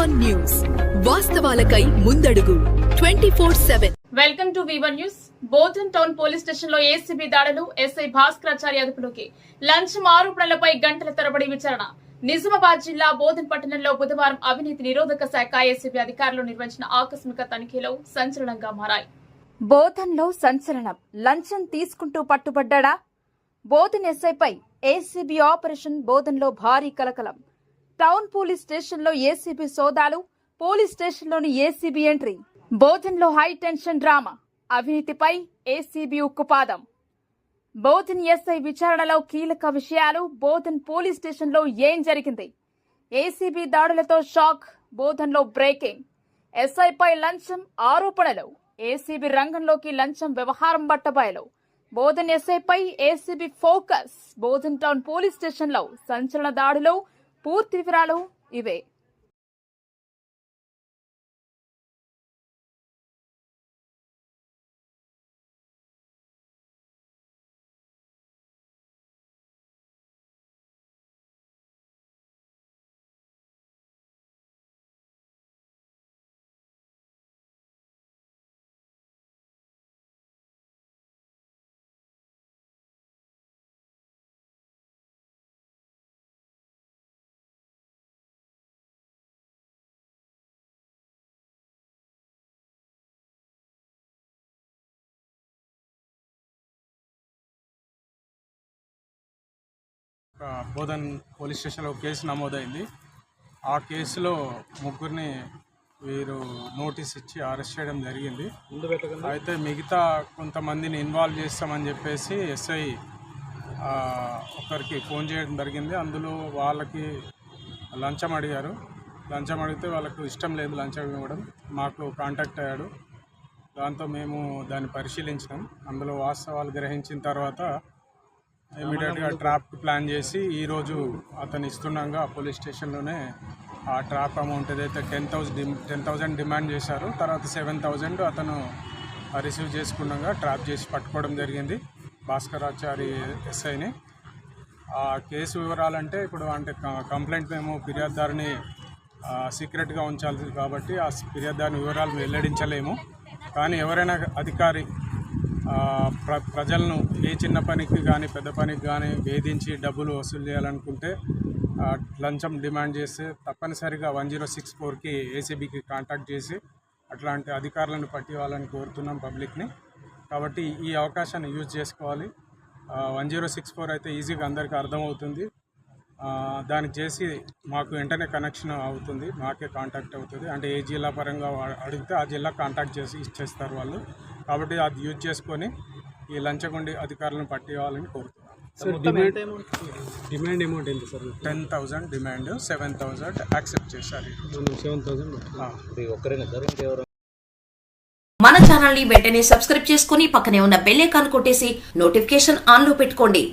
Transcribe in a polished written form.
V1 news వాస్తవాలకై ముందడుగు 24/7. Welcome to V1 news. Bodhan town police station లో ACB దాడులు, SI Bhaskarachari అదుపులోకి. లంచం ఆరోపణలపై గంటల తరబడి విచారణ. నిజామాబాద్ జిల్లా బోధన్ పట్టణంలో బుధవారం అవినీతి నిరోధక శాఖ ఏసీబీ అధికారులు నిర్వహించిన ఆకస్మిక తనిఖీలో సంచలనంగా మారాయి. బోధన్లో సంచలనం. లంచం తీసుకుంటూ పట్టుబడ్డా? బోధన్ ఎస్ఐపై ఏసీబీ ఆపరేషన్. బోధన్లో భారీ కలకలం. టౌన్ పోలీస్ స్టేషన్లో ఏసీబీ సోదాలు, పోలీస్ స్టేషన్లోని ఏసీబీ ఎంట్రీ. బోధన్లో హై టెన్షన్ డ్రామా. అవినీతిపై ఏసీబీ ఉక్కుపాదం. బోధన్ ఎస్ఐ విచారణలో కీలక విషయాలు. బోధన్ పోలీస్ స్టేషన్లో ఏం జరిగింది? ఏసీబీ దాడులతో షాక్. బోధన్లో బ్రేకింగ్. ఎస్ఐపై లంచం ఆరోపణలు. ఏసీబీ రంగంలోకి లంచం వ్యవహారం బట్టబయలు. బోధన్ ఎస్ఐపై ACB focus. Bodhan town police స్టేషన్లో సంచలన దాడులు. పూర్తి వివరాలు ఇవే. బోధన్ పోలీస్ స్టేషన్లో కేసు నమోదైంది. ఆ కేసులో ముగ్గురిని వీరు నోటీస్ ఇచ్చి అరెస్ట్ చేయడం జరిగింది. అయితే మిగతా కొంతమందిని ఇన్వాల్వ్ చేస్తామని చెప్పేసి ఎస్ఐ ఒకరికి ఫోన్ చేయడం జరిగింది. అందులో వాళ్ళకి లంచం అడిగారు. లంచం అడిగితే వాళ్ళకు ఇష్టం లేదు లంచం ఇవ్వడం. మాకు కాంటాక్ట్ అయ్యాడు. దాంతో మేము దాన్ని పరిశీలించినాం. అందులో వాస్తవాలు గ్రహించిన తర్వాత ఇమీడియట్గా ట్రాప్ ప్లాన్ చేసి ఈరోజు అతను ఇస్తున్నాగా పోలీస్ స్టేషన్లోనే ఆ ట్రాప్ అమౌంట్ ఏదైతే 10,000 డిమాండ్ చేశారో తర్వాత 7,000 అతను రిసీవ్ చేసుకున్నాగా ట్రాప్ చేసి పట్టుకోవడం జరిగింది భాస్కరాచారి ఎస్ఐని. ఆ కేసు వివరాలంటే ఇప్పుడు అంటే కంప్లైంట్ మేము ఫిర్యాదుదారుని సీక్రెట్గా ఉంచాల్సింది కాబట్టి ఆ ఫిర్యాదుదారుని వివరాలు వెల్లడించలేము. కానీ ఎవరైనా అధికారి ప్రజలను ఏ చిన్న పనికి కానీ పెద్ద పనికి కానీ వేధించి డబ్బులు వసూలు చేయాలనుకుంటే లంచం డిమాండ్ చేస్తే తప్పనిసరిగా 1064కి ఏసీబీకి కాంటాక్ట్ చేసి అట్లాంటి అధికారులను పట్టివ్వాలని కోరుతున్నాం పబ్లిక్ని. కాబట్టి ఈ అవకాశాన్ని యూజ్ చేసుకోవాలి. 1064 అయితే ఈజీగా అందరికీ అర్థమవుతుంది. దానికి చేసి మాకు వెంటనే కనెక్షన్ అవుతుంది, మాకే కాంటాక్ట్ అవుతుంది. అంటే ఏ జిల్లా పరంగా అడిగితే ఆ జిల్లా కాంటాక్ట్ చేసి ఇచ్చేస్తారు వాళ్ళు. కాబట్టి అది యూజ్ చేసుకొని ఈ లంచగొండి అధికారులను పట్టివ్వాలని కోరుతున్నాం. డిమాండ్ అమౌంట్ ఎంత సార్? 10,000 డిమాండ్, 7,000 యాక్సెప్ట్ చేశారు. 7,000. మన ఛానల్ ని వెంటనే సబ్స్క్రైబ్ చేసుకుని పక్కనే ఉన్న బెల్ ఐకాన్ కొట్టేసి నోటిఫికేషన్ ఆన్ లో పెట్టుకోండి.